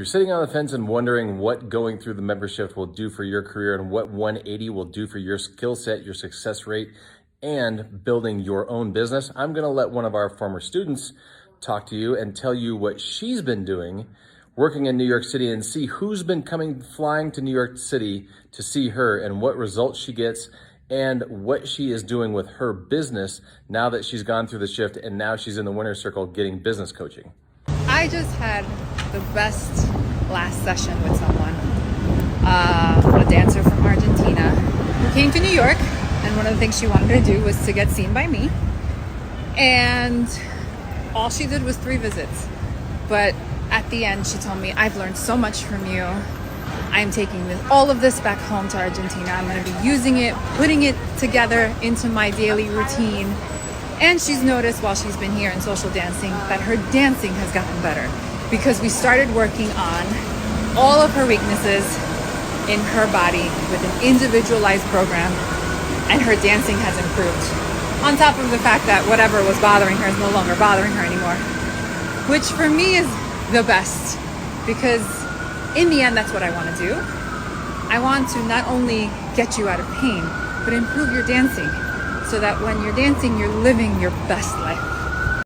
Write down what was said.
you're sitting on the fence and wondering what going through the membership will do for your career and what 180 will do for your skill set, your success rate, and building your own business, I'm going to let one of our former students talk to you and tell you what she's been doing working in New York City and see who's been flying to New York City to see her and what results she gets and what she is doing with her business now that she's gone through the shift and now she's in the winner's circle getting business coaching. I just had the best last session with someone, a dancer from Argentina who came to New York, and one of the things she wanted to do was to get seen by me, and all she did was 3 visits. But at the end she told me, I've learned so much from you. I'm taking all of this back home to Argentina. I'm going to be using it, putting it together into my daily routine. And she's noticed while she's been here in social dancing that her dancing has gotten better because we started working on all of her weaknesses in her body with an individualized program, and her dancing has improved. On top of the fact that whatever was bothering her is no longer bothering her anymore, which for me is the best, because in the end, that's what I want to do. I want to not only get you out of pain, but improve your dancing, so that when you're dancing, you're living your best life.